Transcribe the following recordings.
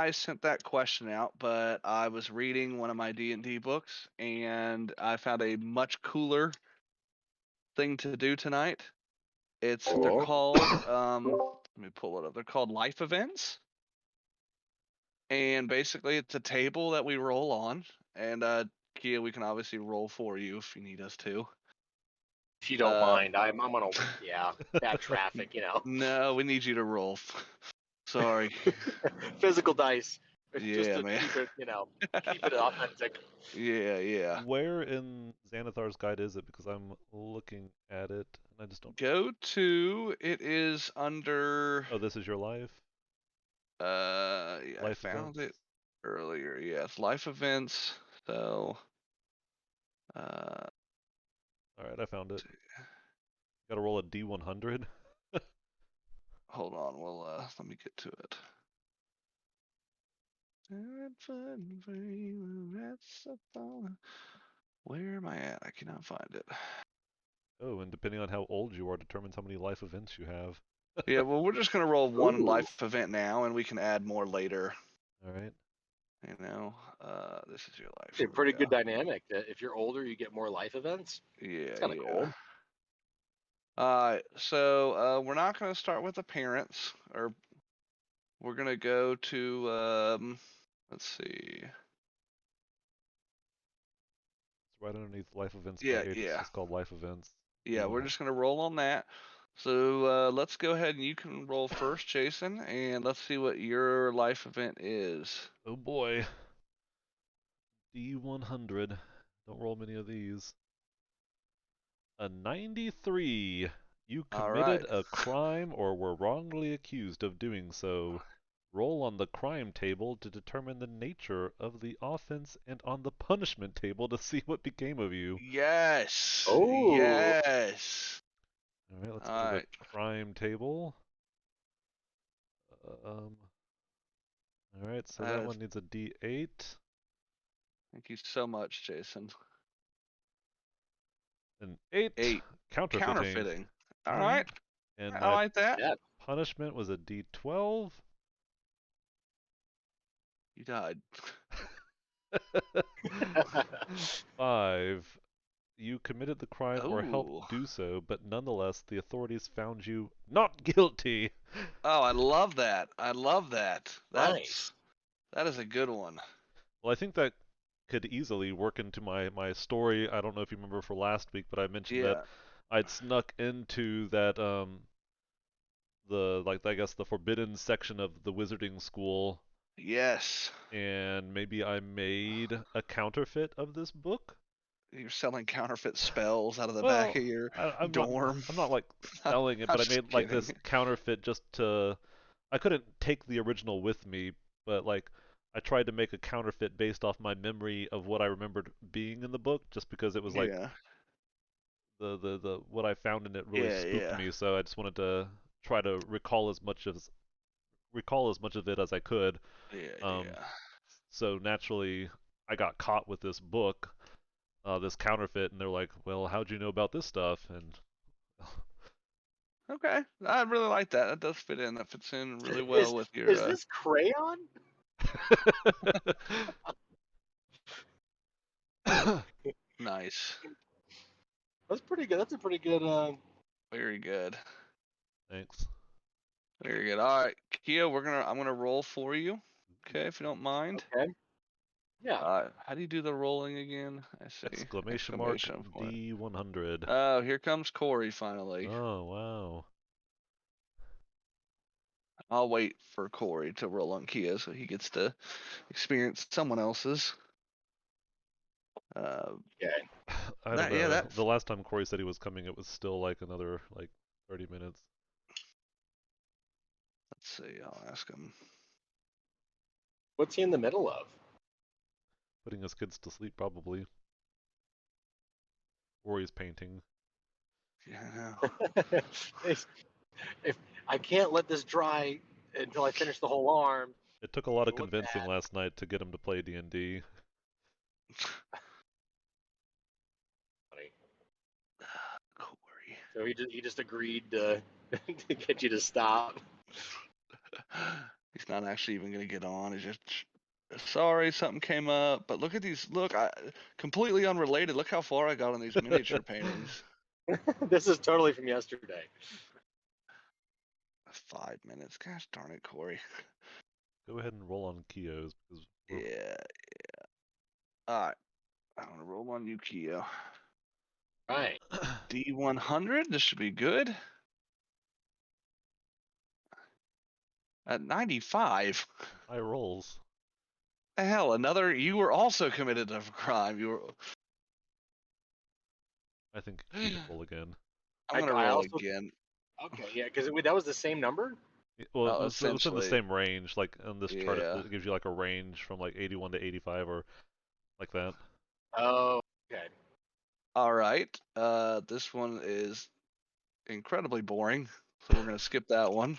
I sent that question out, but I was reading one of my D&D books, and I found a much cooler thing to do tonight. They're Cool. called let me pull it up. They're called life events, and basically it's a table that we roll on. And Kia, we can obviously roll for you if you need us to. If you don't mind, I'm gonna, bad traffic, No, we need you to roll. Sorry. Physical dice, just Yeah, to man. keep it, keep it authentic. Yeah. Where in Xanathar's guide is it? Because I'm looking at it and I just don't. It is under. Oh, this is your life? Yeah, I Life found events? it earlier. Yes, life events. So, All right, I found it. Got to roll a D100. hold on. Well, let me get to it. Where am I at? I cannot find it. Oh, and depending on how old you are, determines how many life events you have. Yeah, well, we're just gonna roll one Ooh. life event now, and we can add more later. All right. This is your life. It's a pretty good dynamic. That if you're older, you get more life events. Yeah, It's kind of cool. So we're not gonna start with the parents, or we're gonna go to let's see. It's right underneath life events Yeah, by age. It's yeah. just called life events. Yeah, we're just gonna roll on that. So let's go ahead and you can roll first, Jason, and let's see what your life event is. Oh boy. D100. Don't roll many of these. A 93. You committed a crime or were wrongly accused of doing so. Roll on the crime table to determine the nature of the offense and on the punishment table to see what became of you. Yes. Oh. Yes. All right, let's go to the crime table. All right, so that one needs a D8. Thank you so much, Jason. An 8. Counterfeiting. All right. And I like that. Punishment was a D12. You died. 5. You committed the crime or helped Ooh. do so, but nonetheless, the authorities found you not guilty. Oh, I love that. Nice. That is a good one. Well, I think that could easily work into my story. I don't know if you remember for last week, but I mentioned that I'd snuck into that I guess the forbidden section of the wizarding school. Yes. And maybe I made a counterfeit of this book. You're selling counterfeit spells out of the back of your dorm. I'm not like selling it, but I made like this counterfeit just to. I couldn't take the original with me, but like I tried to make a counterfeit based off my memory of what I remembered being in the book, just because it was like the what I found in it really spooked me. So I just wanted to try to recall as much of it as I could. So naturally, I got caught with this book, this counterfeit, and they're like, "Well, how'd you know about this stuff?" And okay, I really like that. That does fit in. That fits in really well with your. Is this crayon? Nice. That's pretty good. That's a pretty good. Very good. Thanks. Very good. All right, Kia, I'm gonna roll for you. Okay, if you don't mind. Okay. Yeah. How do you do the rolling again? I see. Exclamation mark D100. Oh, here comes Corey finally. Oh, wow. I'll wait for Corey to roll on Kia so he gets to experience someone else's. Okay. I don't know. The last time Corey said he was coming, it was still like another 30 minutes. Let's see. I'll ask him. What's he in the middle of? Putting his kids to sleep, probably. Or he's painting. Yeah. if I can't let this dry until I finish the whole arm. It took a lot of convincing last night to get him to play D&D. Corey. So he just agreed to get you to stop. He's not actually even gonna get on. He's just sorry, something came up. But look at these. Look, completely unrelated. Look how far I got on these miniature paintings. This is totally from yesterday. 5 minutes. Gosh darn it, Corey. Go ahead and roll on Kios because Yeah. All right. I'm gonna roll on Yukio. Right. D100. This should be good. At 95. high rolls. Hell, another. You were also committed to a crime. You were. I think you should roll again. I'm gonna I roll also- again. Okay, yeah, because that was the same number. Well, Oh, it's in the essentially. same range. Like on this chart, Yeah. it gives you like a range from like 81 to 85 or like that. Oh, okay. All right. This one is incredibly boring, so we're gonna skip that one.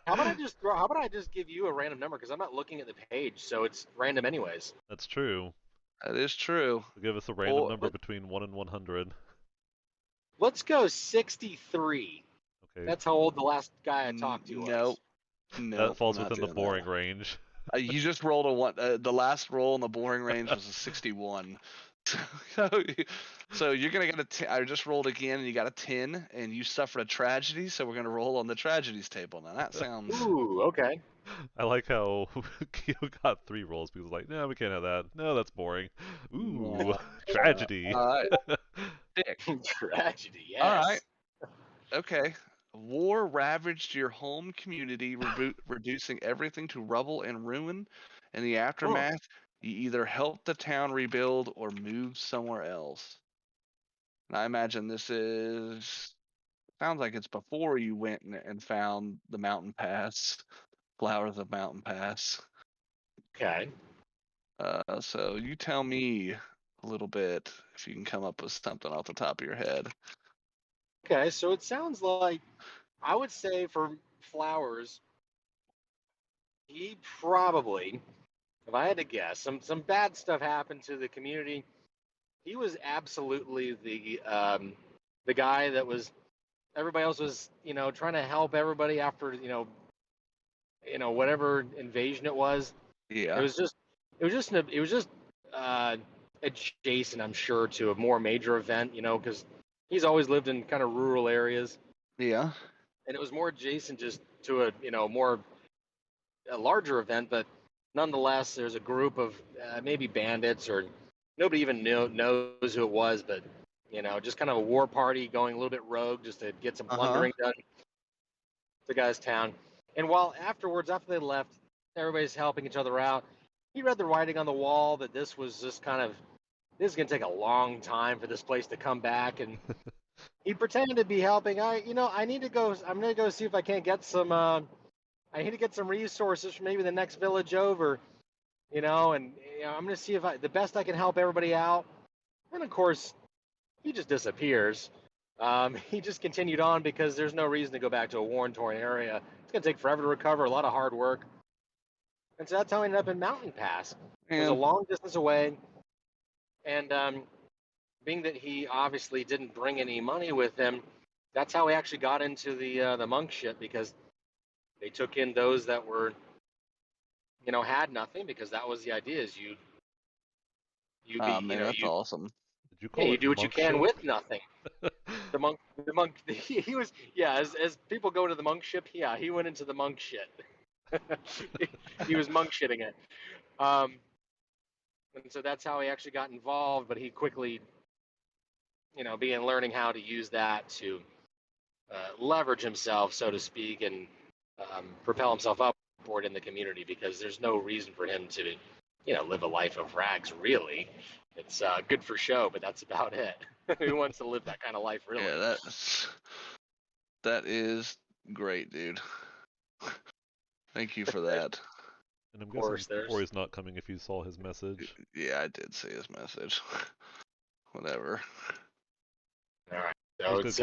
How about I just give you a random number because I'm not looking at the page, so it's random anyways. That's true. That is true. So give us a random Or- number between 1 and 100. Let's go 63. Okay. That's how old the last guy I talked to was. Nope. That falls not within the doing boring that. range. You just rolled a one. The last roll in the boring range was a 61. So you're gonna get a 10. I just rolled again, and you got a 10, and you suffered a tragedy. So we're gonna roll on the tragedies table. Now that sounds. Ooh, okay. I like how Kyo got 3 rolls because like, no, we can't have that. No, that's boring. Ooh, No. tragedy. All right. Dick. Tragedy, yes. All right. Okay. War ravaged your home community, reducing everything to rubble and ruin. In the aftermath, you either help the town rebuild or move somewhere else. And I imagine this sounds like it's before you went and found the mountain pass, flowers of mountain pass. Okay. So you tell me a little bit if you can come up with something off the top of your head. Okay, so it sounds like I would say for flowers, he probably, if I had to guess, some bad stuff happened to the community. He was absolutely the guy that was everybody else was trying to help everybody after whatever invasion it was. Yeah. It was just adjacent, I'm sure, to a more major event, because he's always lived in kind of rural areas, Yeah. and it was more adjacent just to a larger event. But nonetheless, there's a group of maybe bandits or nobody even knows who it was, but just kind of a war party going a little bit rogue just to get some plundering done to the guy's town. And while afterwards, after they left, everybody's helping each other out. He read the writing on the wall that this was just this is going to take a long time for this place to come back. And he pretended to be helping. I need to go. I'm going to go see if I can't get some. I need to get some resources from maybe the next village over. And I'm going to see if the best I can help everybody out. And of course, he just disappears. He just continued on because there's no reason to go back to a war-torn area. It's going to take forever to recover, a lot of hard work. And so that's how I ended up in Mountain Pass. It was a long distance away. And being that he obviously didn't bring any money with him, that's how he actually got into the monk ship, because they took in those that were, had nothing, because that was the idea, is you Man, that's awesome. Did you call it you do what you can ship? with nothing. The monk, he was, as people go to the monk ship, he went into the monk shit. He was monk shitting it. And so that's how he actually got involved, but he quickly, learning how to use that to leverage himself, so to speak, and propel himself upward in the community, because there's no reason for him to, live a life of rags, really. It's good for show, but that's about it. Who wants to live that kind of life, really? Yeah, that is great, dude. Thank you for that. And I'm guessing Corey's not coming if you saw his message. Yeah, I did see his message. Whatever. All right. So it's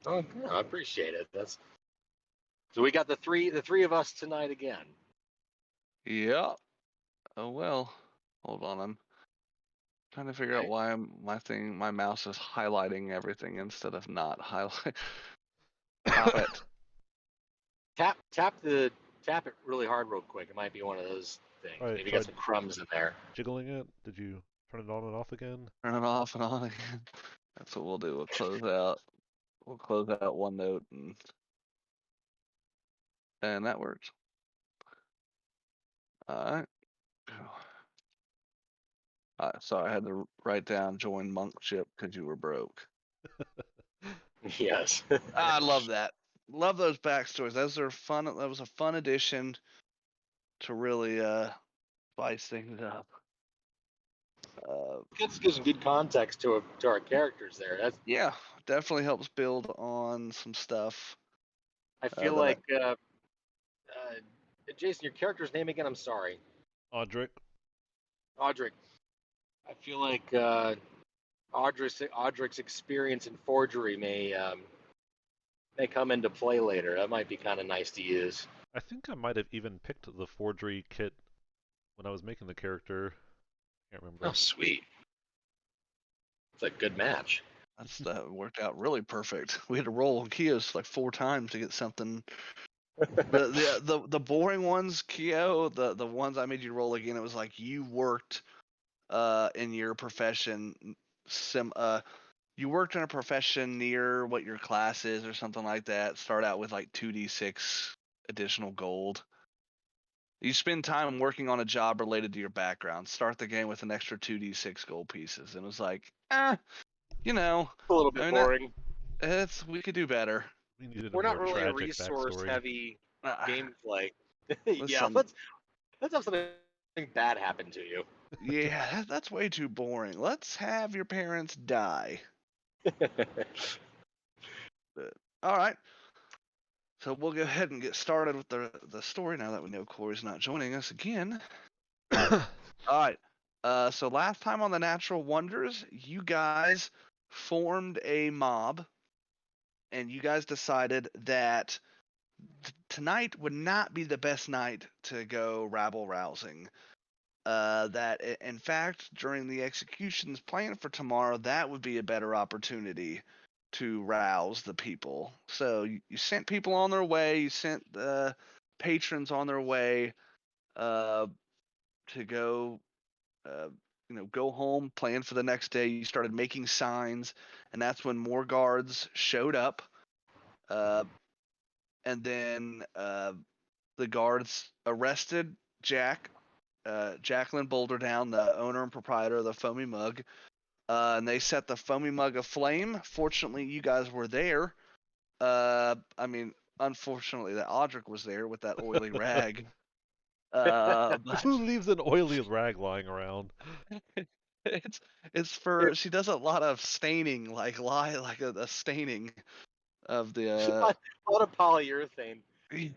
I appreciate it. So we got the three of us tonight again. Yeah. Oh well. Hold on, I'm trying to figure out why my mouse is highlighting everything instead of not highlight. Stop it. Tap tap it really hard real quick. It might be one of those things. All right, Maybe get some crumbs in there. Jiggling it? Did you turn it on and off again? Turn it off and on again. That's what we'll do. We'll close out. We'll close out OneNote and that works. All right. Sorry, I had to write down join monkship because you were broke. Yes. I love that. Love those backstories. Those are fun. That was a fun addition to really spice things up. It gives some good context to our characters there. Yeah, definitely helps build on some stuff. I feel like Jason, your character's name again? I'm sorry. Audric. Audric. I feel like Audric's experience in forgery may come into play later. That might be kind of nice to use. I think I might have even picked the forgery kit when I was making the character. Can't remember. Oh, sweet. It's a good match. That worked out really perfect. We had to roll Kios like 4 times to get something. The boring ones, Keo, the ones I made you roll again, it was like you worked in your profession you worked in a profession near what your class is or something like that. Start out with like 2d6 additional gold. You spend time working on a job related to your background. Start the game with an extra 2d6 gold pieces. And it was like, you know, a little bit boring. We could do better. We're not really a resource-heavy gameplay. Yeah, let's have something bad happen to you. Yeah, that's way too boring. Let's have your parents die. All right. So we'll go ahead and get started with the story now that we know Corey's not joining us again. All right. So last time on the Natural Wonders, you guys formed a mob, and you guys decided that tonight would not be the best night to go rabble rousing. That in fact, during the executions planned for tomorrow, that would be a better opportunity to rouse the people. So you sent people on their way. You sent the patrons on their way to go, go home, plan for the next day. You started making signs, and that's when more guards showed up. And then the guards arrested Jacqueline Boulderdown, the owner and proprietor of the Foamy Mug. And they set the Foamy Mug aflame. Fortunately, you guys were there. Unfortunately, that Audric was there with that oily rag. Who leaves an oily rag lying around? She does a lot of staining, like a staining of the. A lot of polyurethane. She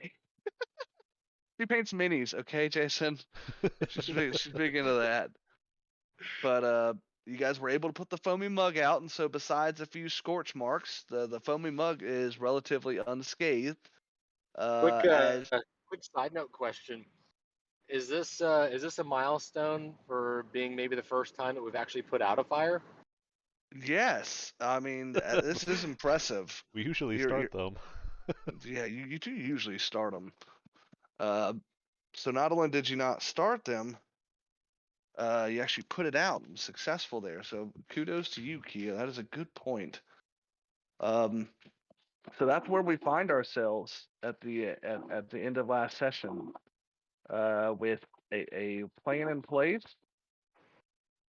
paints minis, okay, Jason. She's big into that. But you guys were able to put the Foamy Mug out, and so besides a few scorch marks, the Foamy Mug is relatively unscathed. Quick side note question: Is this a milestone for being maybe the first time that we've actually put out a fire? Yes, I mean this is impressive. We usually start them. Yeah, you do usually start them. So not only did you not start them, you actually put it out and successful there. So kudos to you, Kia. That is a good point. So that's where we find ourselves at the end of last session, with a plan in place.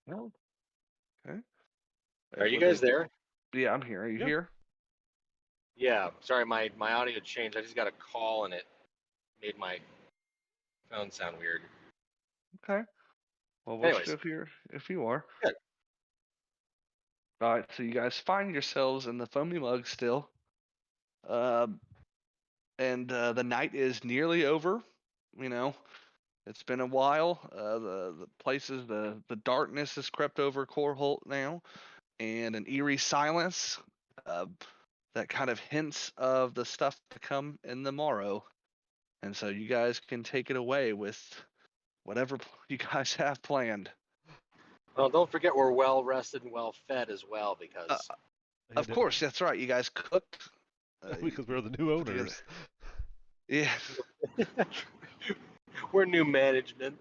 Well, okay. Are you guys there? Yeah, I'm here. Are you here? Yeah. Sorry, my audio changed. I just got a call and it made my phone sound weird. Okay. Well, we'll still here if you are. Good. All right. So you guys find yourselves in the Foamy Mug still. And the night is nearly over. It's been a while. The places, the darkness has crept over Coreholt now, and an eerie silence that kind of hints of the stuff to come in the morrow. And so you guys can take it away with whatever you guys have planned. Well, don't forget we're well rested and well fed as well, because of course, that's right. You guys cooked because we're the new owners. Yeah. We're new management.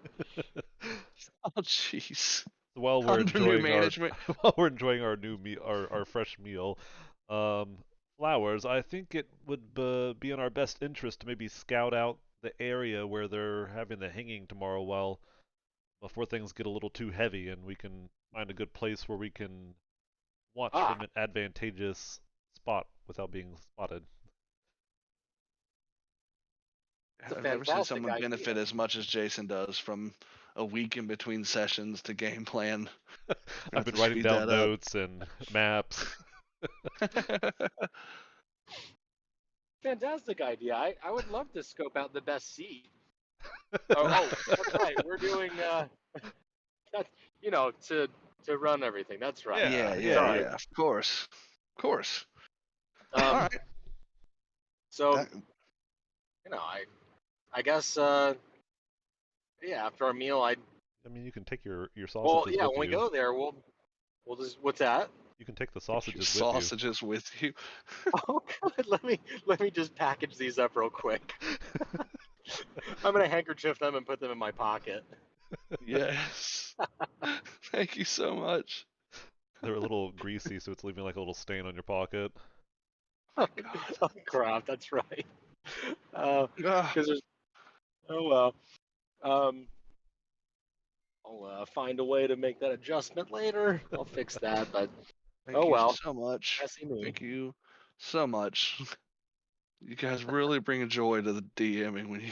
Oh, jeez. While we're Under new enjoying our management. while we're enjoying our our fresh meal, flowers, I think it would be in our best interest to maybe scout out the area where they're having the hanging tomorrow while before things get a little too heavy, and we can find a good place where we can watch Ah, from an advantageous spot without being spotted. it's a I've never seen fantastic someone idea. benefit as much as Jason does from a week in between sessions to game plan. Gonna I've have been to writing speed down that up. notes and maps. Fantastic idea. I would love to scope out the best seat. Oh, that's right. We're doing that, to run everything. That's right. Yeah, Yeah, yeah, yeah. Sorry. yeah. Of course. Of course. All Um, right. so That, I guess yeah. After our meal, I mean, you can take your well, sausages yeah. with When we you. go there, we'll just what's that? You can take the take your sausages with you. sausages with you. Oh, good. Let me just package these up real quick. I'm gonna handkerchief them and put them in my pocket. Yes. Thank you so much. They're a little greasy, so it's leaving like a little stain on your pocket. Oh God. Oh crap, that's right. Ah, Because there's oh well. Um, I'll find a way to make that adjustment later. I'll fix that, but thank oh you well. so much. Messy me. Thank you so much. You guys really bring a joy to the DMing when you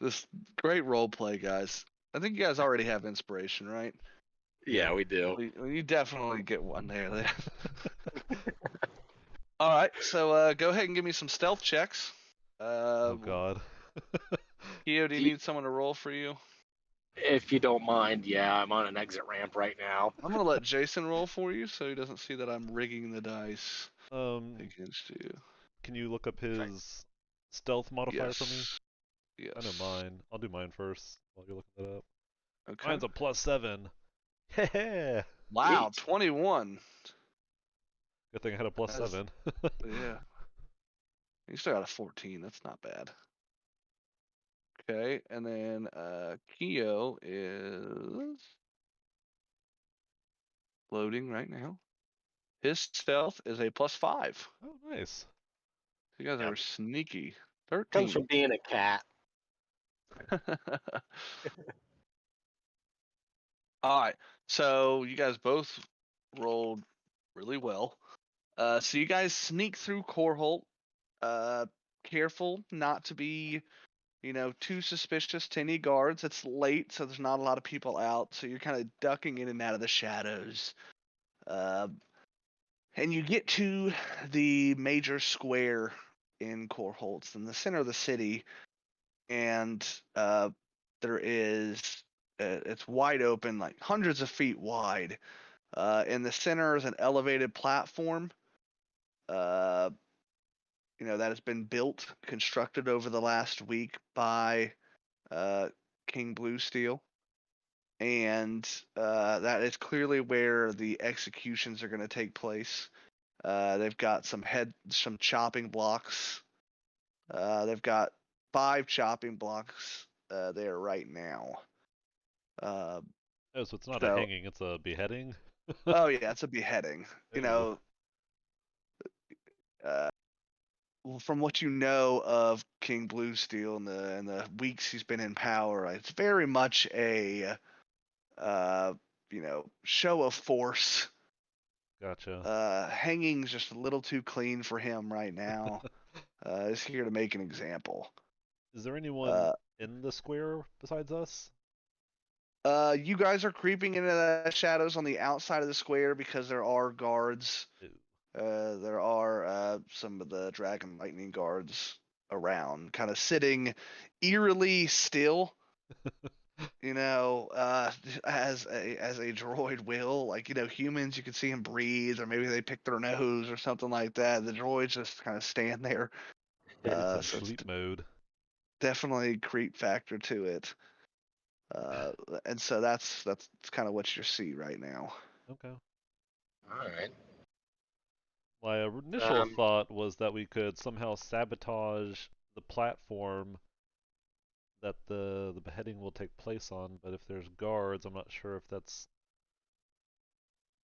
this great role play, guys. I think you guys already have inspiration, right? Yeah, we do. You definitely get one there. All right, so go ahead and give me some stealth checks. Oh God. Keo, do you Do you- need someone to roll for you? If you don't mind, yeah, I'm on an exit ramp right now. I'm gonna let Jason roll for you, so he doesn't see that I'm rigging the dice Um, against you. can you look up Okay. his stealth modifier for me? Yes. I know Yes. mine. I'll do mine first while you're looking that up. Okay. Mine's a +7. Yeah. Wow, Sweet. 21. Good thing I had a That's, +7. yeah. You still got a 14. That's not bad. Okay, and then Keo is loading right now. His stealth is a +5. Oh, nice. You guys Yep. are sneaky. Comes 13. from being a cat. All right. So you guys both rolled really well. So you guys sneak through Coreholt. Careful not to be, too suspicious to any guards. It's late, so there's not a lot of people out. So you're kind of ducking in and out of the shadows. Uh, and you get to the major square in Coreholt. It's in the center of the city, and there is it's wide open, like hundreds of feet wide. In the center is an elevated platform, uh, that has been built, constructed over the last week by King Blue Steel. And that is clearly where the executions are going to take place. They've got some chopping blocks. They've got 5 chopping blocks there right now. Oh, so it's not a So, hanging, it's a beheading? oh yeah, it's a beheading. Ew. Uh, from what you know of King Blue Steel and the weeks he's been in power, it's very much a show of force. Gotcha. Hanging's just a little too clean for him right now. He's here to make an example. Is there anyone Uh, in the square besides us? you guys are creeping into the shadows on the outside of the square because there are guards. Ew. There are some of the Dragon Lightning guards around, kind of sitting eerily still. As a droid will, like humans, you can see him breathe, or maybe they pick their nose or something like that. The droids just kind of stand there. It's in So it's sleep mode. definitely creep factor to it. And so that's kind of what you see right now. Okay. All right. My initial Um, thought was that we could somehow sabotage the platform that the beheading will take place on, but if there's guards, I'm not sure if that's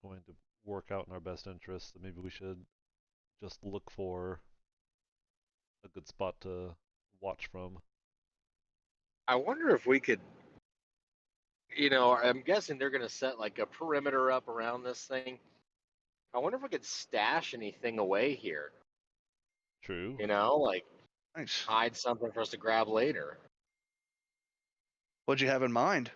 going to work out in our best interest. Maybe we should just look for a good spot to watch from. I wonder if we could, I'm guessing they're going to set like a perimeter up around this thing. I wonder if we could stash anything away here. True. Like Nice. hide something for us to grab later. What'd you have in mind?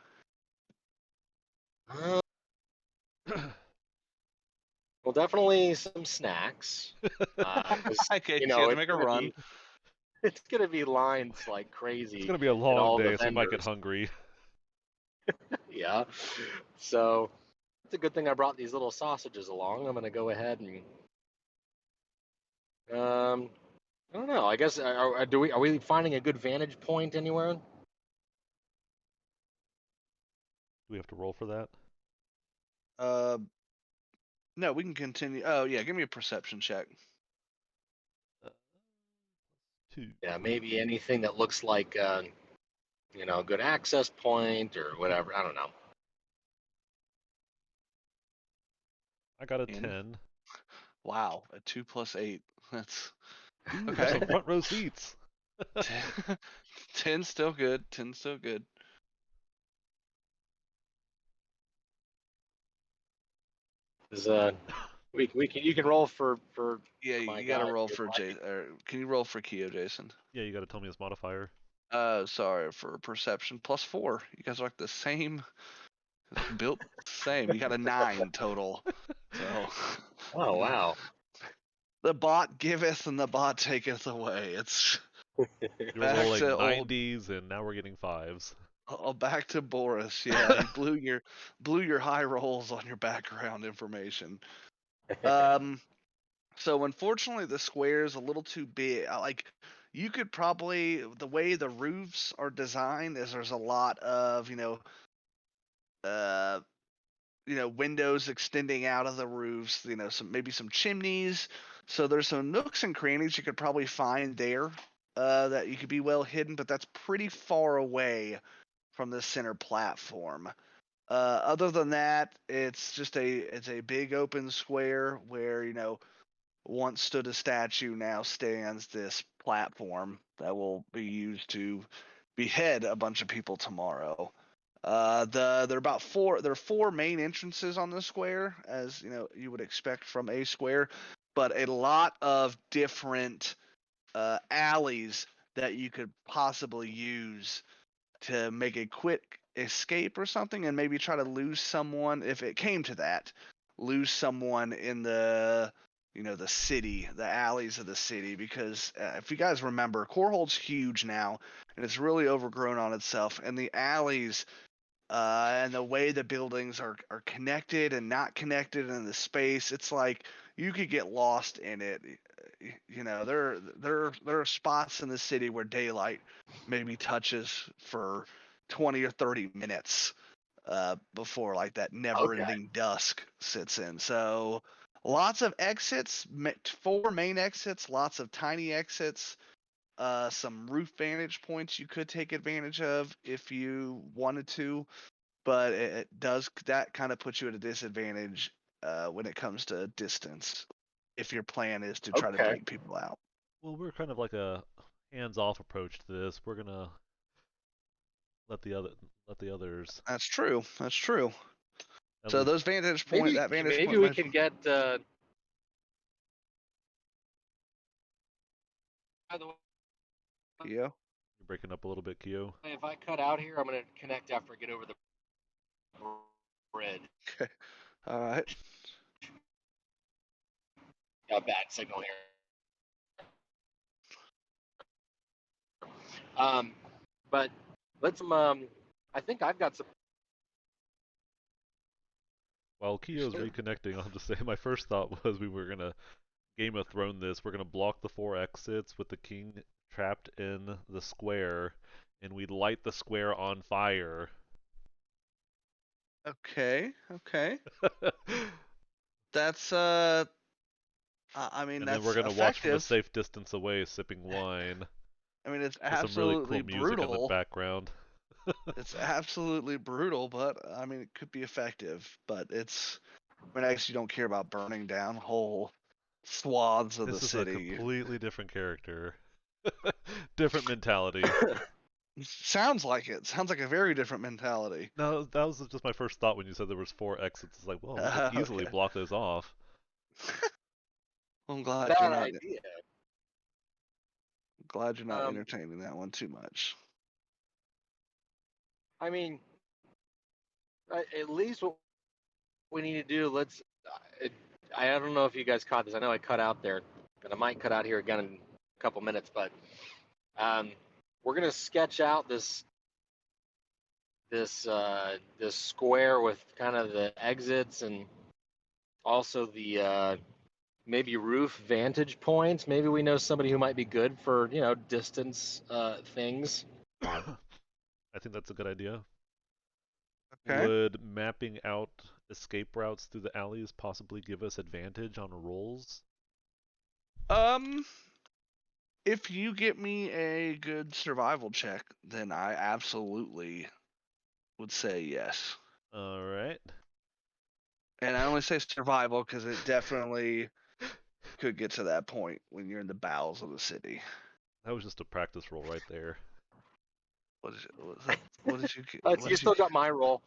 Well, definitely some snacks. Okay, you had to make a run. It's gonna be lines like It's crazy gonna be a at long all day, the so you might get vendors. hungry. Yeah. So it's a good thing I brought these little sausages along. I'm gonna go ahead and I don't know. I guess are we finding a good vantage point anywhere? Do we have to roll for that? No, we can continue. Oh yeah, give me a perception check. 2. Yeah, maybe anything that looks like a good access point or whatever. I don't know. I got a Andy? 10. Wow, a 2 plus 8. That's Ooh, okay. some front row seats. 10 still good. 10 still good. Is you can roll for Yeah, my you got to guy roll if you'd for like. Or can you roll for Keo, Jason? Yeah, you got to tell me his modifier. Sorry, for perception +4. You guys are like the same, built same. You got a 9 total. So. Oh wow. The bot giveth and the bot taketh away. It's You're back rolling to old. 90s, and now we're getting 5s. Back to Boris. Yeah, he blew your high rolls on your background information. So unfortunately, the square is a little too big. Like, you could probably, the way the roofs are designed is there's a lot of uh, windows extending out of the roofs. Maybe some chimneys. So there's some nooks and crannies you could probably find there that you could be well hidden, but that's pretty far away from the center platform. Other than that, it's a big open square where once stood a statue, now stands this platform that will be used to behead a bunch of people tomorrow. There are four main entrances on the square, as you would expect from a square, but a lot of different alleys that you could possibly use to make a quick escape or something, and maybe try to lose someone if it came to that. Lose someone in the city, the alleys of the city, because if you guys remember, Corehold's huge now, and it's really overgrown on itself, and the alleys and the way the buildings are connected and not connected in the space, it's like you could get lost in it. There are spots in the city where daylight maybe touches for 20 or 30 minutes before like that never-ending dusk sits in. So lots of exits, 4 main exits, lots of tiny exits. Some roof vantage points you could take advantage of if you wanted to, but that kind of puts you at a disadvantage when it comes to distance if your plan is to try to Okay. break people out. Well, we're kind of like a hands-off approach to this. We're gonna let the others. That's true. That's true. At So least those vantage point, Maybe that vantage maybe point we might. can get. By the way, Yeah. you're breaking up a little bit, Kyo. if I cut out here, I'm gonna connect after I get over the bridge. Okay. All right. Got bad signal here. But let's I think I've got some. While Kyo's reconnecting, I'll just say my first thought was we were gonna Game of Thrones this. We're gonna block the 4 exits with the king trapped in the square, and we light the square on fire. Okay. That's I mean And then we're that's gonna watch from a effective. safe distance away, sipping wine. I mean, it's With some really absolutely cool music in the brutal. background. It's absolutely brutal, but I mean, it could be effective. But it's, I mean, I guess you don't care about burning down whole swaths of the This is a city. completely different character. Different mentality. Sounds like it. Sounds like a very different mentality. No, that was just my first thought when you said there was 4 exits. It's like, well, we could easily Okay. block those off. I'm glad you're Bad not. idea. Glad you're not Um, entertaining that one too much. I mean, at least what we need to do. I don't know if you guys caught this. I know I cut out there, and I might cut out here again in a couple minutes. But we're gonna sketch out this square with kind of the exits and also the maybe roof vantage points. Maybe we know somebody who might be good for distance things. I think that's a good idea. Okay. Would mapping out escape routes through the alleys possibly give us advantage on rolls? If you get me a good survival check, then I absolutely would say yes. All right. And I only say survival because it definitely could get to that point when you're in the bowels of the city. That was just a practice roll right there. What is it? What did you get? You still got my roll.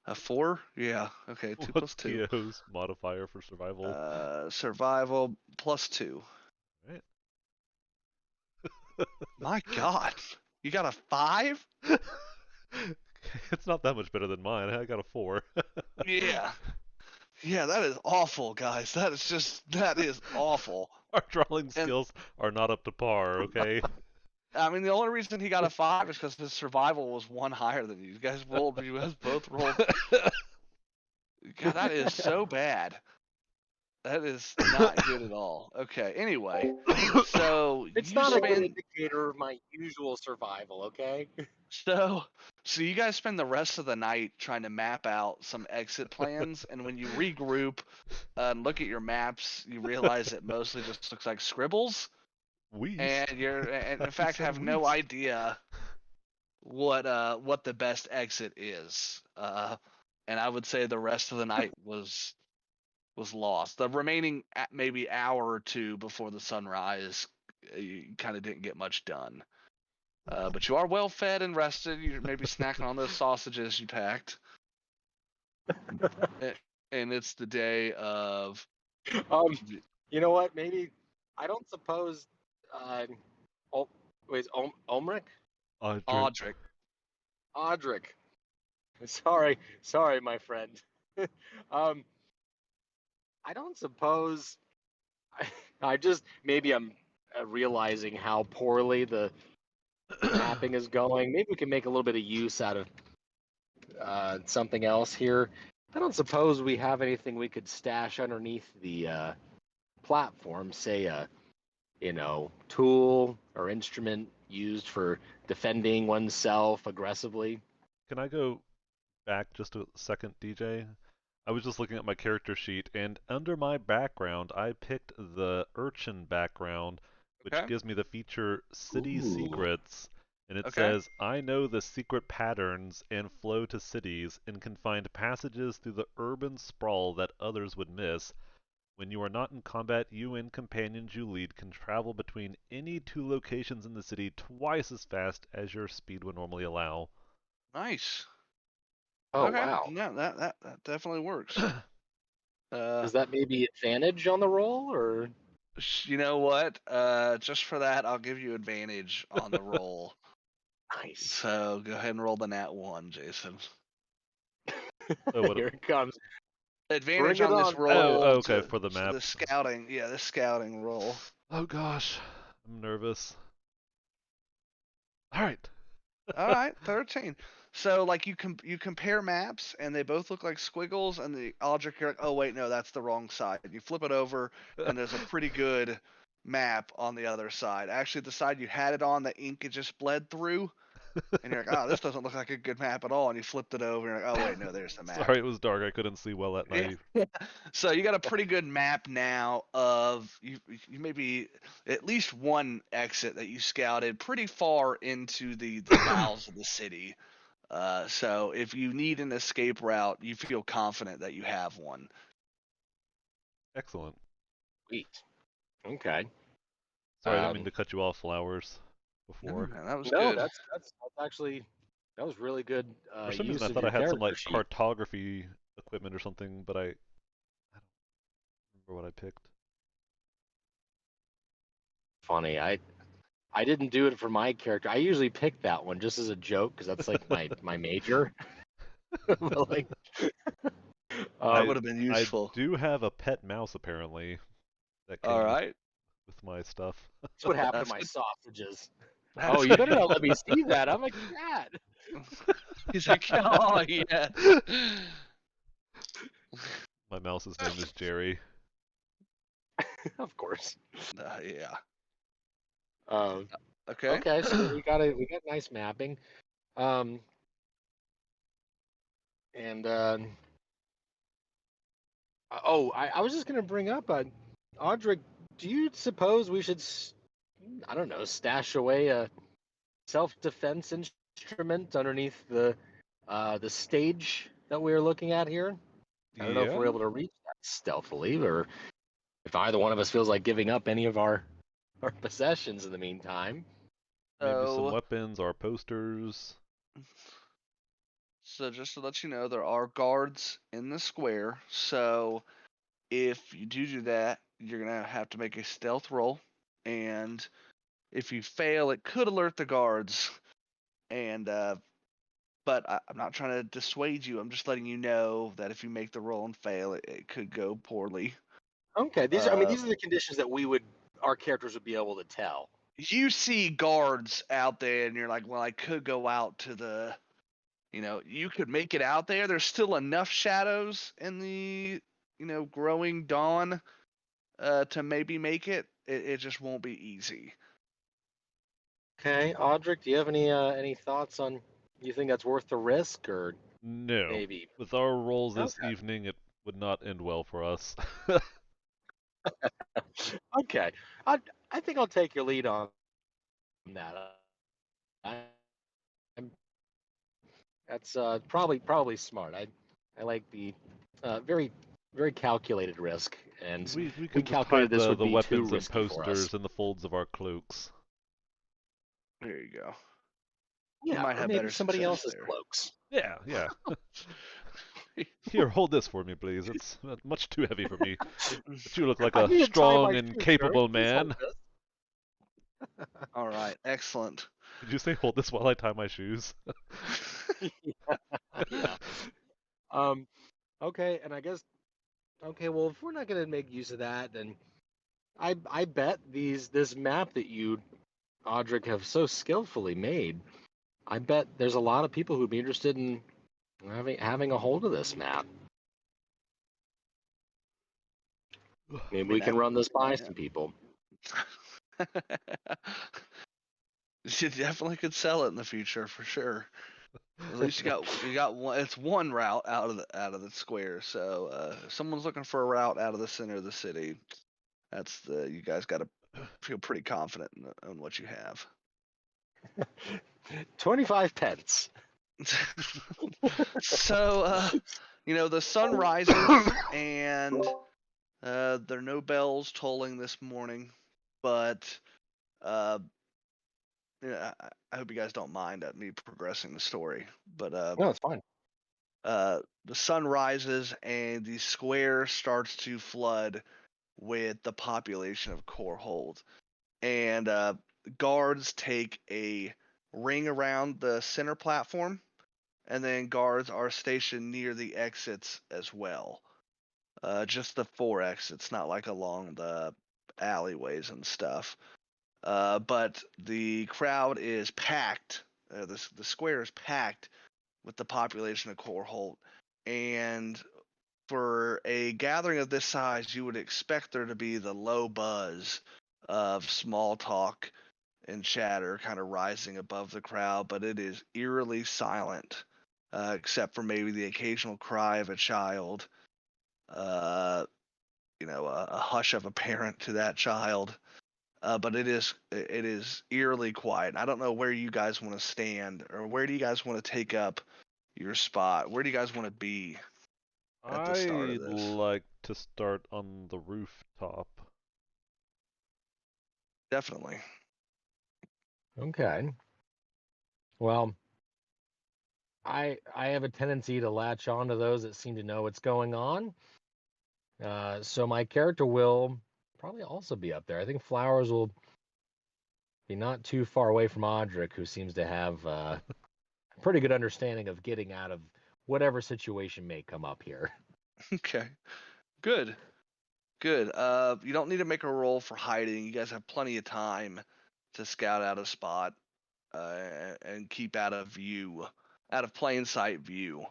A 4? Yeah. Okay. 2 What's plus 2. Keo's modifier for survival? Survival plus 2. Right. My God, you got a 5? It's not that much better than mine. I got a 4. Yeah. Yeah, that is awful, guys. That is awful. Our drawing skills are not up to par, okay? I mean, the only reason he got a 5 is because his survival was 1 higher than you. You guys both rolled. God, that is so bad. That is not good at all. Okay, anyway, so It's you not a good spend indicator of my usual survival, okay? so you guys spend the rest of the night trying to map out some exit plans, and when you regroup and look at your maps, you realize it mostly just looks like scribbles, and and in fact have no idea what the best exit is. And I would say the rest of the night was lost. The remaining maybe hour or two before the sunrise, you kind of didn't get much done. But you are well fed and rested. You're maybe snacking on those sausages you packed. And it's the day of. You know what? Maybe I don't suppose. Wait, Omric? Audric. Audric. Sorry, my friend. I don't suppose. I just maybe I'm realizing how poorly the mapping is going. Maybe we can make a little bit of use out of something else here. I don't suppose we have anything we could stash underneath the platform, say a tool or instrument used for defending oneself aggressively. Can I go back just a second, DJ? I was just looking at my character sheet, and under my background, I picked the urchin background, which gives me the feature City Secrets, and it says, I know the secret patterns and flow to cities and can find passages through the urban sprawl that others would miss. When you are not in combat, you and companions you lead can travel between any 2 locations in the city twice as fast as your speed would normally allow. Nice. Oh, wow. Yeah, that definitely works. Is that maybe advantage on the roll, or? You know what? Just for that, I'll give you advantage on the roll. Nice. So go ahead and roll the nat 1, Jason. Here it comes. Advantage on this roll. Oh, okay, for the map. The scouting, the scouting roll. Oh gosh, I'm nervous. All right, 13. So like you compare maps and they both look like squiggles, and the object you're like, oh wait, no, that's the wrong side. You flip it over and there's a pretty good map on the other side. Actually, the side you had it on, the ink had just bled through, and you're like, oh, this doesn't look like a good map at all, and you flipped it over, and you're like, oh wait, no, there's the map. Sorry, it was dark. I couldn't see well at night. So you got a pretty good map now of you maybe at least one exit that you scouted pretty far into the bowels of the city. So if you need an escape route, you feel confident that you have one. Excellent. Sweet. Okay. Sorry, I didn't mean to cut you off, Flowers, before. Man, that was No, good. that's actually that was really good. For some Use reason, I of thought your I had some character like sheet. cartography equipment or something, but I don't remember what I picked. Funny, I didn't do it for my character. I usually pick that one just as a joke because that's like my major. But like, That would have been I useful. do have a pet mouse apparently that All came right. with my stuff. that's what happened That's to my good. sausages. That's Oh, you better not let me see that. I'm a cat. He's like, oh yeah. My mouse's name is Jerry. Of course. Yeah. Um, Okay. okay, so we got nice mapping. Um, and I was just gonna bring up, Audric, do you suppose we should, I don't know, stash away a self-defense instrument underneath the stage that we are looking at here? I don't know if we're Yeah, able to reach that stealthily, or if either one of us feels like giving up any of our possessions in the meantime. maybe some So, weapons, our posters. so just to let you know, there are guards in the square. So if you do that, you're gonna have to make a stealth roll, and if you fail, it could alert the guards. And but I'm not trying to dissuade you. I'm just letting you know that if you make the roll and fail, it could go poorly. Okay, Uh, these are the conditions that our characters would be able to tell. you see guards out there, and you're like, well, I could go out to the, you could make it out there. There's still enough shadows in the, growing dawn to maybe make it. It just won't be easy. Okay, Audric, do you have any thoughts on? You think that's worth the risk, or No. maybe? With our rolls this Okay. evening, it would not end well for us. Okay, I think I'll take your lead on that. I'm, that's probably smart. I like the very very calculated risk, and we we can just calculated hide this would the be too weapons and risky for us. posters in the folds of our cloaks. There you go. You Yeah, might or have maybe better somebody success else's there. cloaks. Yeah. Here, hold this for me, please. It's much too heavy for me. But you look like I a need to tie strong my and shoes, sir. capable Please hold man. this. All right, excellent. Did you say hold this while I tie my shoes? Yeah. Okay, and I guess well, if we're not gonna make use of that, then I bet this map that you, Audric, have so skillfully made, I bet there's a lot of people who'd be interested in having a hold of this map. Maybe we can run this by some people. You definitely could sell it in the future for sure. At least you got one. It's one route out of the square. So if someone's looking for a route out of the center of the city, that's you guys got to feel pretty confident in what you have. 25 pence. So the sun rises and there are no bells tolling this morning, but I hope you guys don't mind me progressing the story. But No, it's fine. the sun rises and the square starts to flood with the population of Corehold. And guards take a ring around the center platform, and then guards are stationed near the exits as well. Just the 4 exits, not like along the alleyways and stuff. But the crowd is packed. The square is packed with the population of Coreholt, and for a gathering of this size, you would expect there to be the low buzz of small talk and chatter kind of rising above the crowd, but it is eerily silent, except for maybe the occasional cry of a child, a hush of a parent to that child. But it is eerily quiet. I don't know where you guys want to stand, or where do you guys want to take up your spot? Where do you guys want to be at the start of I'd this? like to start on the rooftop. Definitely. Okay. Well, I have a tendency to latch on to those that seem to know what's going on. So my character will probably also be up there. I think Flowers will be not too far away from Audric, who seems to have a pretty good understanding of getting out of whatever situation may come up here. Okay. Good. Good. You don't need to make a roll for hiding. You guys have plenty of time to scout out a spot and keep out of view, out of plain sight view.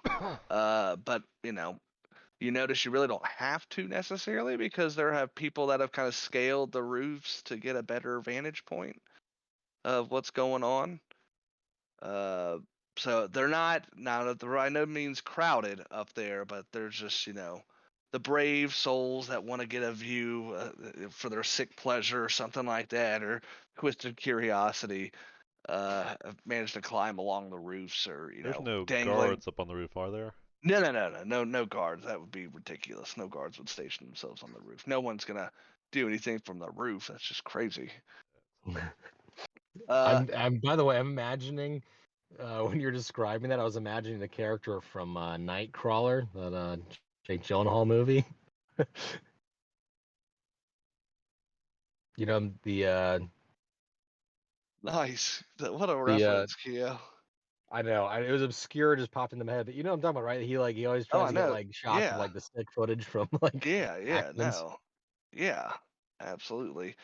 But you notice you really don't have to necessarily, because there have people that have kind of scaled the roofs to get a better vantage point of what's going on. So they're not now by no means crowded up there, but there's just the brave souls that want to get a view for their sick pleasure or something like that, or twisted curiosity, have managed to climb along the roofs, or There's no dangling. guards up on the roof, are there? No guards. That would be ridiculous. No guards would station themselves on the roof. No one's gonna do anything from the roof. That's just crazy. I'm by the way, I'm imagining when you're describing that, I was imagining the character from Nightcrawler, that Jake Gyllenhaal movie. The Nice. What a the reference, Keo. I know, it was obscure, just popped into my head. But you know what I'm talking about, right? He always Oh, tries I to get know. like shots of Yeah. like the stick footage from like Yeah. accidents. No. Yeah. Absolutely.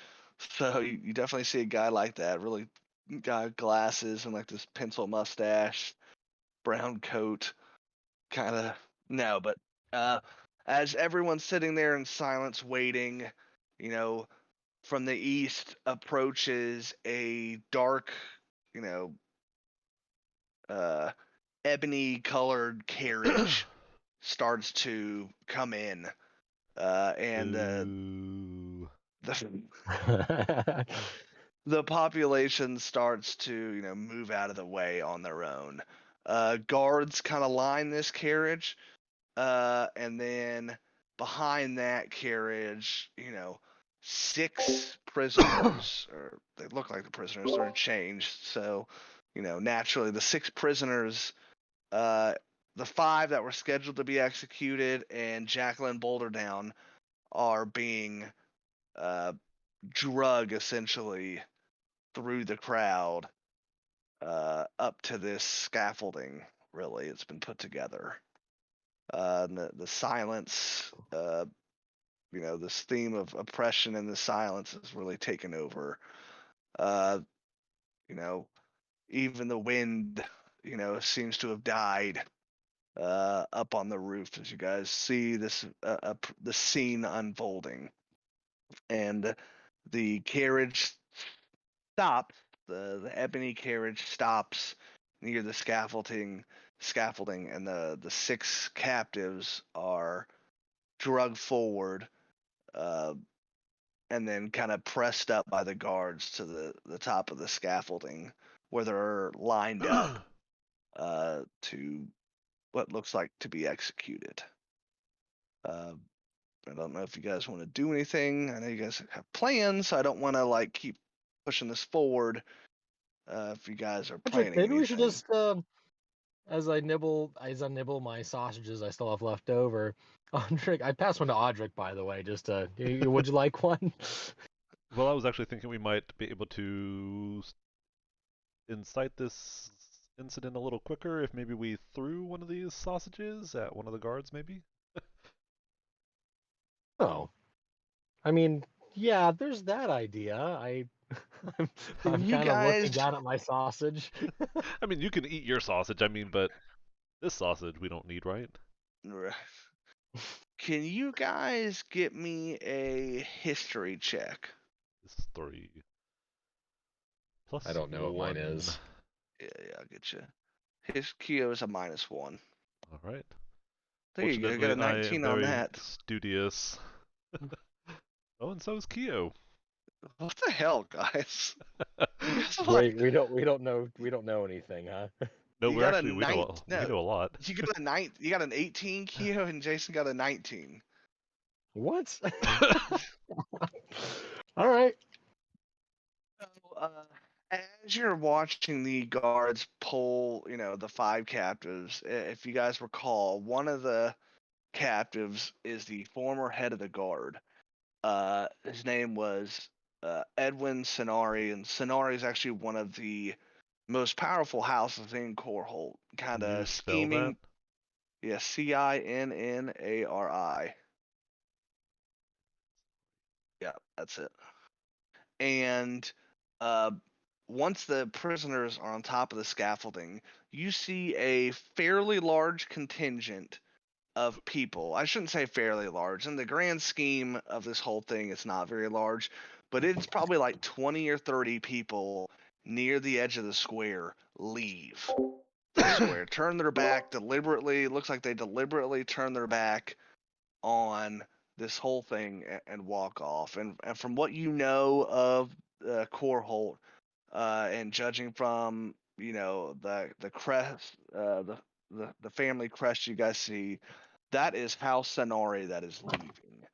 So you definitely see a guy like that. Really, guy with glasses and like this pencil mustache, brown coat, kind of. No, but uh, as everyone's sitting there in silence, waiting, you know, from the east approaches a dark, you know, uh, ebony colored carriage starts to come in, and Boo. the the population starts to move out of the way on their own. Guards kind of line this carriage, and then behind that carriage, six prisoners, or they look like the prisoners, they're changed. So, naturally, the six prisoners, uh, the five that were scheduled to be executed, and Jacqueline Boulderdown are being uh, drug essentially through the crowd up to this scaffolding. Really, it's been put together. The silence, this theme of oppression and the silence has really taken over. Uh, you know, even the wind, seems to have died up on the roof as you guys see this the scene unfolding, and the carriage stops. The ebony carriage stops near the scaffolding, and the six captives are drugged forward, uh, and then kind of pressed up by the guards to the top of the scaffolding, where they're lined up to what looks like to be executed. Uh, I don't know if you guys want to do anything. I know you guys have plans, so I don't want to like keep pushing this forward. If you guys are Patrick, planning maybe we should anything. just as I nibble my sausages I still have left over. Audric, I passed one to Audric, by the way. Just would you like one? Well, I was actually thinking we might be able to incite this incident a little quicker if maybe we threw one of these sausages at one of the guards, maybe? Oh, I mean, yeah, there's that idea. I'm, Can I'm you kind of looking guys down at my sausage. I mean, you can eat your sausage, but this sausage we don't need, right? can you guys get me a history check? It's 3 Plus I don't know what mine is. Yeah, I'll get you. His Kyo is a -1. All right. There you go. Got a Fortunately, I am 19 on very that. studious. Oh, and so is Kyo. What the hell, guys? Wait, we don't know anything, huh? No, You we're got actually a we know a lot. You got you got an 18, Keo, and Jason got a 19. What? All right. So, as you're watching the guards pull, the 5 captives, if you guys recall, one of the captives is the former head of the guard. His name was Edwin Sonari, and Sonari is actually one of the most powerful houses in Corholt. Kind Can you of spell that? scheming. Yeah, Cinnari. Yeah, that's it. And uh, once the prisoners are on top of the scaffolding, you see a fairly large contingent of people. I shouldn't say fairly large. In the grand scheme of this whole thing, it's not very large, but it's probably like 20 or 30 people near the edge of the square leave the square, turn their back deliberately. It looks like they deliberately turn their back on this whole thing and walk off. And from what you know of Corholt, and judging from the crest, the family crest you guys see, that is House Sonari that is leaving.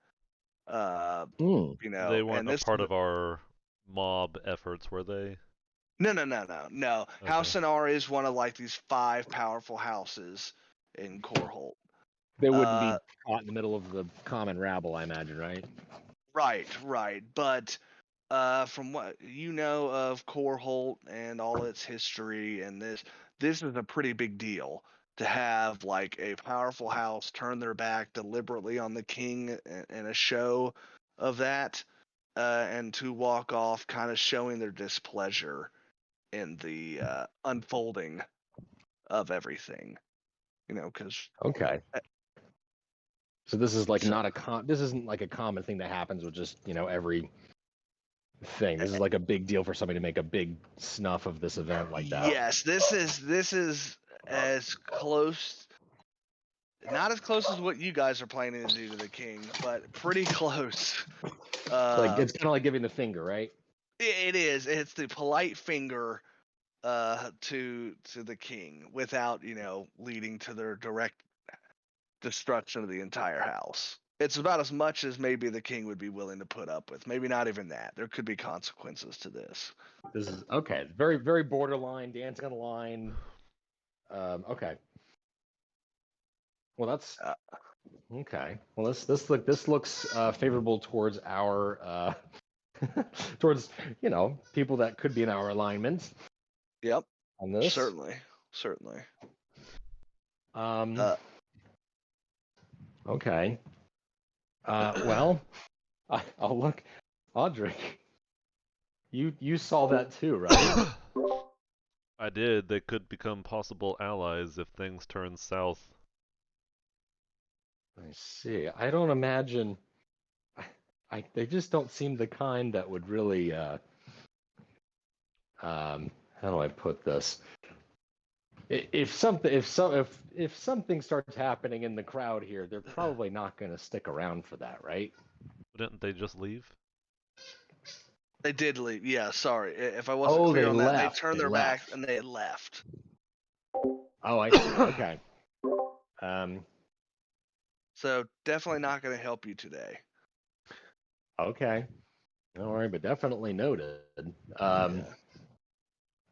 They weren't And a this part of our mob efforts, were they? no. Okay. House Sonari is one of like these 5 powerful houses in Corholt. They wouldn't be caught in the middle of the common rabble, I imagine, right? Right. But from what you know of Corholt and all its history, and this is a pretty big deal to have like a powerful house turn their back deliberately on the king in a show of that, and to walk off, kind of showing their displeasure in the unfolding of everything. Because Okay. So this is like not this isn't like a common thing that happens with just, every thing. This is like a big deal for somebody to make a big snuff of this event like that. Yes, this is as close, not as close as what you guys are planning to do to the king, but pretty close. Like it's kind of like giving the finger, right? It is. It's the polite finger to the king without leading to their direct destruction of the entire house. It's about as much as maybe the king would be willing to put up with. Maybe not even that. There could be consequences to this. This is okay. Very, very borderline, dancing on the line. Okay. Well, that's okay. Well, this looks favorable towards our towards people that could be in our alignment. Yep. On this, certainly. Okay. Well, I'll look. Audrey, you saw that too, right? I did. They could become possible allies if things turn south. I see. I don't imagine. They just don't seem the kind that would really. How do I put this? If something starts happening in the crowd here, they're probably not going to stick around for that, right? Didn't they just leave? They did leave. Yeah, sorry. If I wasn't clear on that, left. they turned their back and they left. Oh, I see. Okay. So definitely not going to help you today. Okay. All right, but definitely noted.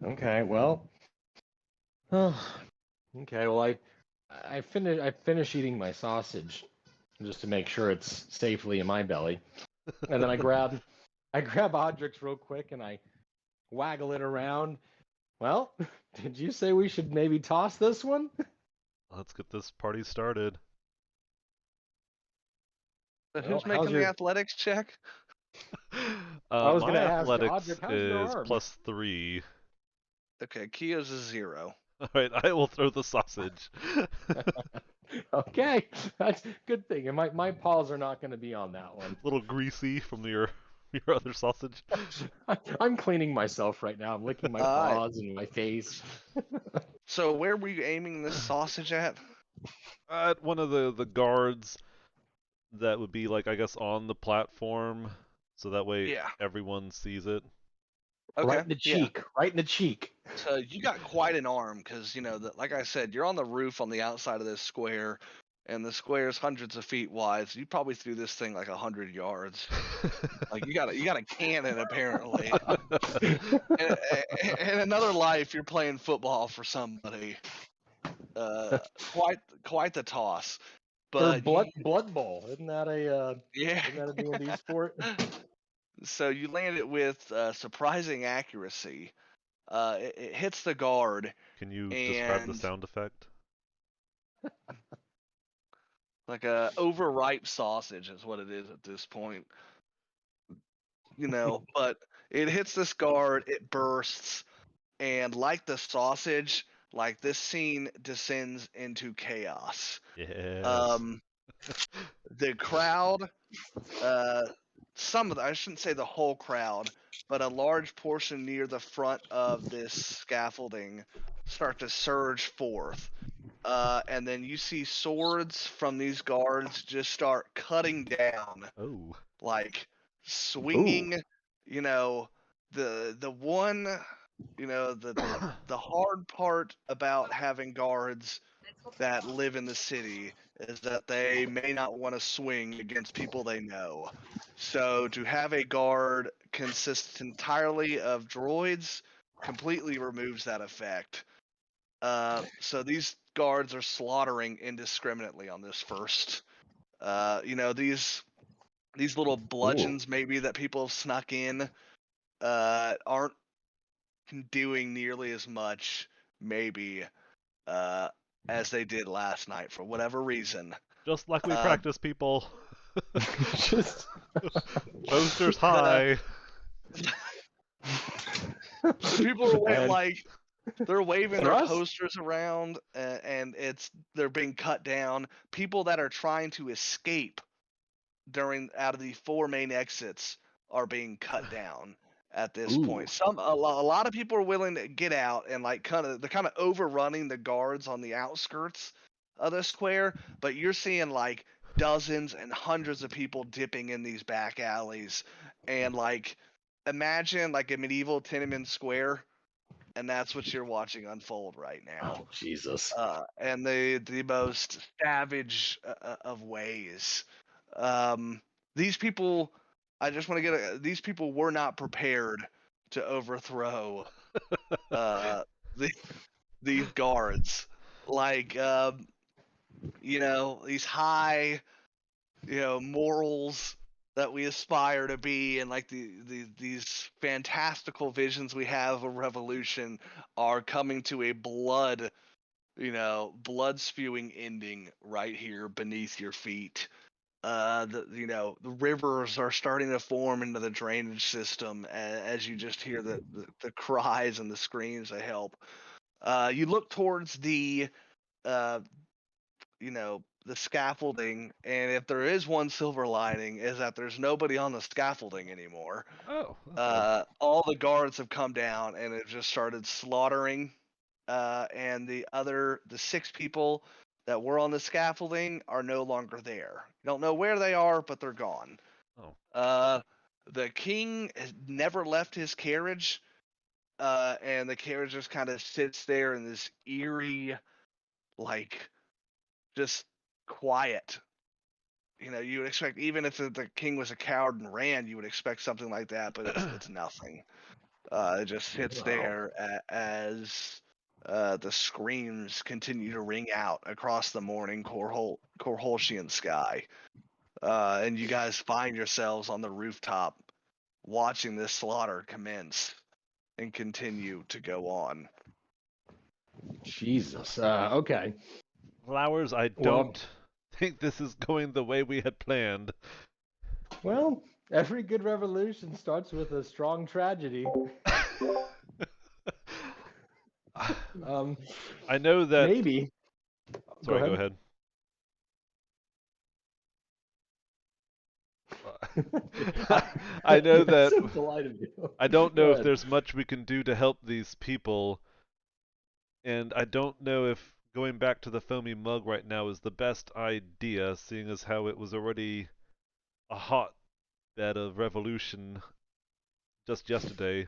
Okay. Well. Okay. Well, I finish eating my sausage just to make sure it's safely in my belly, and then I grab Audrix real quick and I waggle it around. Well, did you say we should maybe toss this one? Let's get this party started. So who's making the athletics check? I was my gonna ask, athletics Audrey, how's is your arm? +3. Okay, Kio's is 0. All right, I will throw the sausage. Okay, that's a good thing. And my paws are not going to be on that one. A little greasy from your Your other sausage? I'm cleaning myself right now. I'm licking my paws and my face. So where were you aiming this sausage at? At one of the guards that would be like, I guess, on the platform, so that way Yeah. everyone sees it. Okay. Right in the Yeah. cheek. Right in the cheek. So you got quite an arm because like I said, you're on the roof on the outside of this square, and the square is hundreds of feet wide. So you probably threw this thing like 100 yards. Like you got a cannon apparently. In another life, you're playing football for somebody. Quite the toss. Or But blood bowl. Isn't that a yeah. isn't that a D&D sport? So you land it with surprising accuracy. It hits the guard, Can you describe the and sound effect? like a overripe sausage is what it is at this point. But it hits this guard, it bursts, and like the sausage, like this scene descends into chaos. Yes. The crowd, I shouldn't say the whole crowd, but a large portion near the front of this scaffolding start to surge forth. And then you see swords from these guards just start cutting down, Oh. like swinging. The one, the hard part about having guards that live in the city is that they may not want to swing against people they know. So to have a guard consist entirely of droids completely removes that effect. So these guards are slaughtering indiscriminately on this first. These little bludgeons maybe that people have snuck in aren't doing nearly as much maybe as they did last night for whatever reason. Just like we practice, people. Just Boasters high. The people are And they're waving their thrust? posters around, and they're being cut down. People that are trying to escape out of the 4 main exits are being cut down at this point. A lot of people are willing to get out and they're kind of overrunning the guards on the outskirts of the square, but you're seeing like dozens and hundreds of people dipping in these back alleys, and imagine like a medieval Tiananmen Square, and that's what you're watching unfold right now. Oh, Jesus. And the most savage of ways. These people, I just want to these people were not prepared to overthrow these guards. These high, morals that we aspire to be, and like these fantastical visions we have of a revolution are coming to a blood spewing ending right here beneath your feet. The rivers are starting to form into the drainage system as you just hear the cries and the screams of help. You look towards the the scaffolding, and if there is one silver lining, is that there's nobody on the scaffolding anymore. Oh. All the guards have come down and have just started slaughtering, and the 6 people that were on the scaffolding are no longer there. You don't know where they are, but they're gone. Oh. The king has never left his carriage, and the carriage just kind of sits there in this eerie, just quiet. You would expect, even if the king was a coward and ran, you would expect something like that, but it's nothing. It just sits there as the screams continue to ring out across the morning Corholshian sky. And you guys find yourselves on the rooftop watching this slaughter commence and continue to go on. Jesus. Okay. Flowers, I don't think this is going the way we had planned. Well, every good revolution starts with a strong tragedy. I know that. Maybe. Sorry, go ahead. I know that so polite of you. I don't Go know if ahead. there's much we can do to help these people, and I don't know if going back to the foamy mug right now is the best idea, seeing as how it was already a hotbed of revolution just yesterday.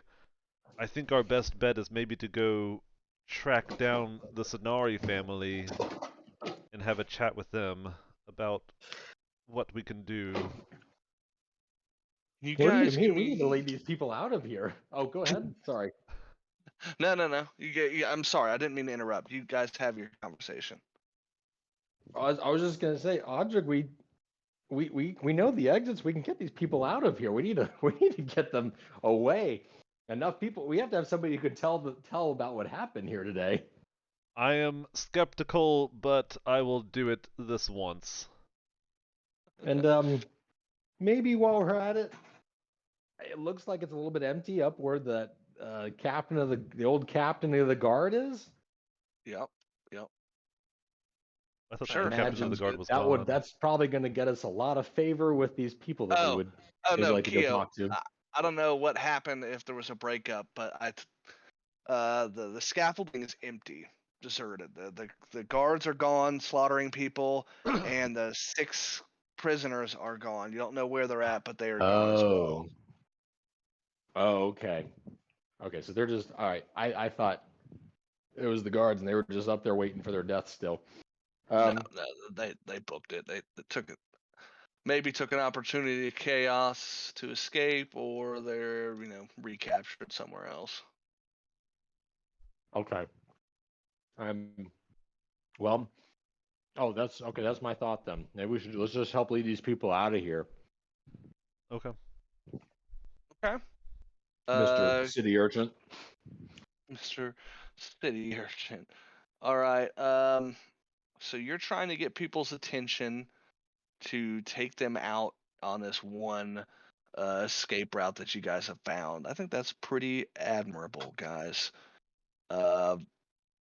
I think our best bet is maybe to go track down the Sonari family and have a chat with them about what we can do. You What do you guys mean? give We need to lead me. these people out of here. Oh, go ahead. Sorry. No. I'm sorry. I didn't mean to interrupt. You guys have your conversation. I was just gonna say, Audric, we know the exits. We can get these people out of here. We need to get them away. Enough people. We have to have somebody who could tell about what happened here today. I am skeptical, but I will do it this once. And maybe while we're at it, it looks like it's a little bit empty up where the captain of the old captain of the guard is. Yep. I thought Sure. the captain of Imagine the guard was that gone. that's probably going to get us a lot of favor with these people that we Oh, would oh maybe no, like to go Keo. talk to. I don't know what happened if there was a breakup, but the scaffolding is empty, deserted. The guards are gone, slaughtering people, and the 6 prisoners are gone. You don't know where they're at, but they are gone as well. Oh, okay. Okay, so they're just all right. I thought it was the guards and they were just up there waiting for their death still. No, they booked it. They took it. Maybe took an opportunity of chaos to escape, or they're recaptured somewhere else. Okay. Well, oh, that's okay. That's my thought then. Maybe let's just help lead these people out of here, Okay. Okay. Mr. City Urchin. Mr. City Urchin. All right. So you're trying to get people's attention to take them out on this one escape route that you guys have found. I think that's pretty admirable, guys.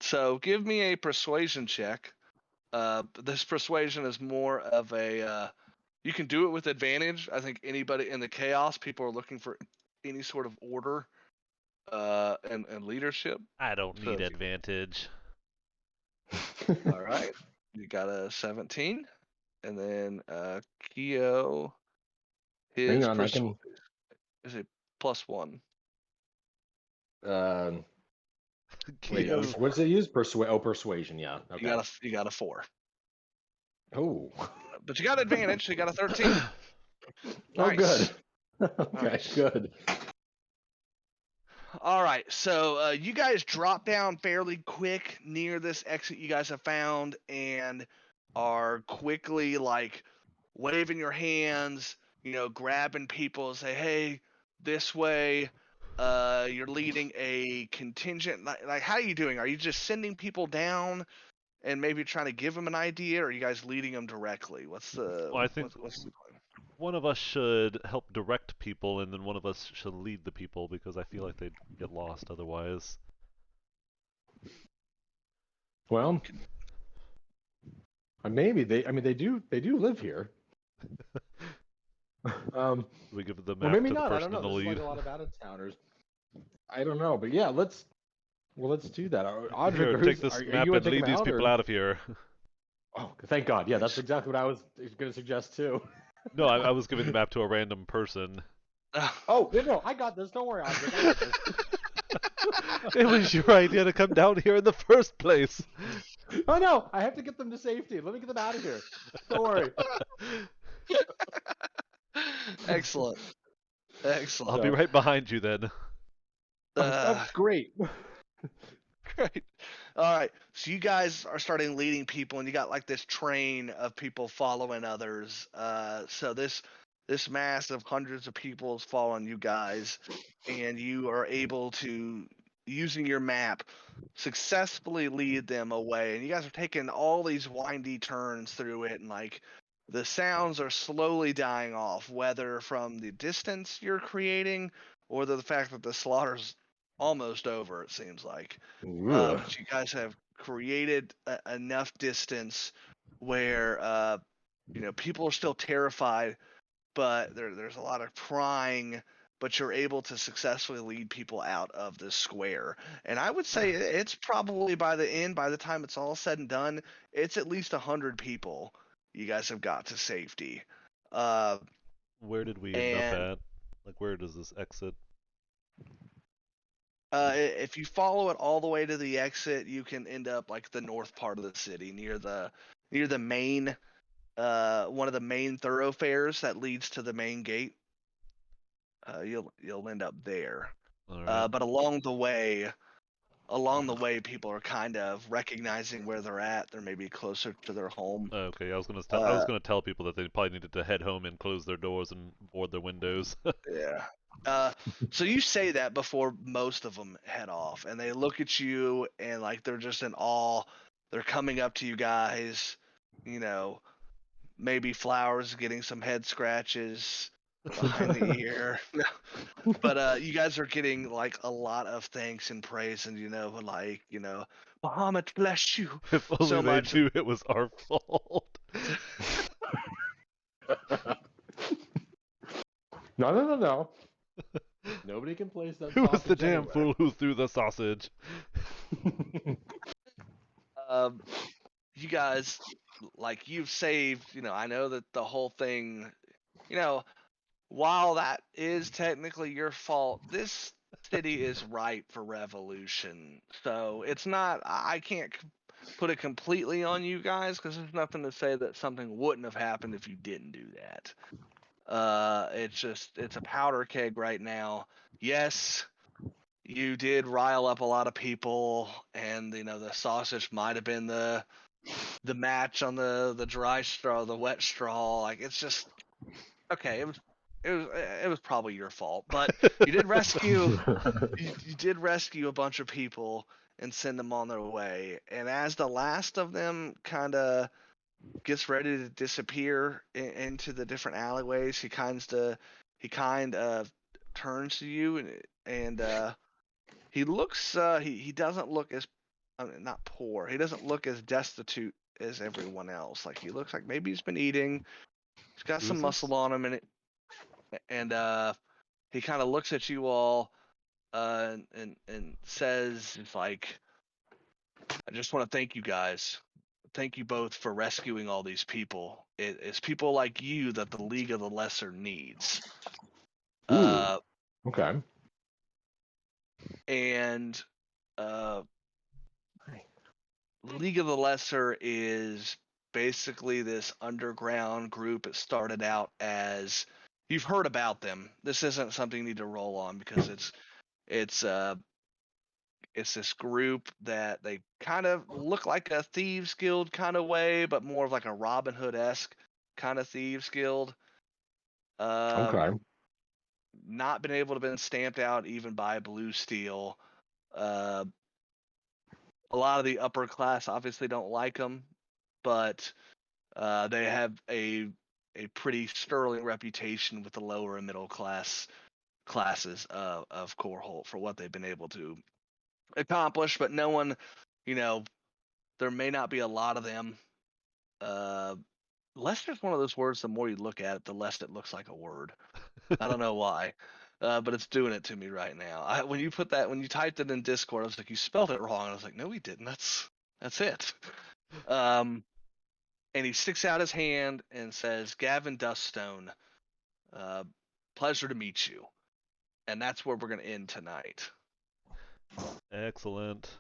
So give me a persuasion check. This persuasion is more of a you can do it with advantage. I think anybody in the chaos, people are looking for any sort of order and leadership. I don't So need advantage. all right, you got a 17, and then Keo, Hang his on, I can. is a +1. Wait, Keo. what's it use? Persuasion. Yeah. Okay. You got a 4, Oh. but you got advantage. So you got a 13. Oh, good. Nice. Okay, Nice. good. All right, so you guys drop down fairly quick near this exit you guys have found, and are quickly like waving your hands, grabbing people, say, "Hey, this way." You're leading a contingent. Like, how are you doing? Are you just sending people down and maybe trying to give them an idea, or are you guys leading them directly? What's the Well, I think what's the plan? one of us should help direct people, and then one of us should lead the people, because I feel like they'd get lost otherwise. Well, maybe they. I mean, they do live here. We give the Well, map maybe to the not. I don't person in know. the This is like lead. a lot of out-of-towners. I don't know, but yeah, let's do that. Audrey, Here, take this are map you and gonna take lead them these people or? out of here. Oh, thank God. Yeah, that's Nice. exactly what I was going to suggest too. No, I was giving the map to a random person. Oh, no, I got this. Don't worry, Audrey. I got this. It was your idea to come down here in the first place. Oh no, I have to get them to safety. Let me get them out of here. Don't worry. Excellent. I'll be right behind you then. That's great. Great. All right. So you guys are starting leading people, and you got like this train of people following others. So this mass of hundreds of people is following you guys, and you are able to, using your map, successfully lead them away. And you guys are taking all these windy turns through it, and like the sounds are slowly dying off, whether from the distance you're creating or the fact that the slaughter's almost over, it seems like. But you guys have created enough distance where people are still terrified, but there's a lot of prying. But you're able to successfully lead people out of this square. And I would say it's probably by the time it's all said and done, it's at least 100 people you guys have got to safety. Where did we end up And at? Like, where does this exit? if you follow it all the way to the exit, you can end up like the north part of the city, near the main one of the main thoroughfares that leads to the main gate. You'll end up there. All right. But along the way, people are kind of recognizing where they're at. They're maybe closer to their home. Okay, I was gonna tell people that they probably needed to head home and close their doors and board their windows. Yeah. So you say that before most of them head off, and they look at you and like they're just in awe. They're coming up to you guys, you know, maybe Flowers getting some head scratches behind the ear. But you guys are getting like a lot of thanks and praise, and like Muhammad bless you If only so they much. knew it was our fault. No. Nobody can place that. Who was the sausage damn anywhere. fool who threw the sausage? You guys, like you've saved. I know that the whole thing. While that is technically your fault, this city is ripe for revolution. So it's not. I can't put it completely on you guys because there's nothing to say that something wouldn't have happened if you didn't do that. It's a powder keg right now. Yes, you did rile up a lot of people, and the sausage might have been the match on the dry straw, the wet straw. Like it's just okay. It was probably your fault, but you did rescue you did rescue a bunch of people and send them on their way. And as the last of them kind of gets ready to disappear into the different alleyways, he kind of turns to you and he looks he doesn't look as not poor. He doesn't look as destitute as everyone else. Like he looks like maybe he's been eating. He's got some muscle on him, and he kind of looks at you all and says, "It's like I just want to thank you guys. Thank you both for rescuing all these people. It's people like you that the League of the Lesser needs." Ooh. Okay. And League of the Lesser is basically this underground group. It started out as you've heard about them. This isn't something you need to roll on because it's this group that they kind of look like a thieves guild kind of way, but more of like a Robin Hood-esque kind of thieves guild. Okay. Not been able to been stamped out even by Blue Steel. A lot of the upper class obviously don't like them, but they have a pretty sterling reputation with the lower and middle classes of Coreholt for what they've been able to accomplish. But no one, there may not be a lot of them. Lester's one of those words. The more you look at it, the less it looks like a word. I don't know why, but it's doing it to me right now. When you typed it in Discord, I was like, you spelled it wrong. I was like, no, we didn't. That's it. And he sticks out his hand and says, "Gavin Duststone, pleasure to meet you." And that's where we're going to end tonight. Excellent.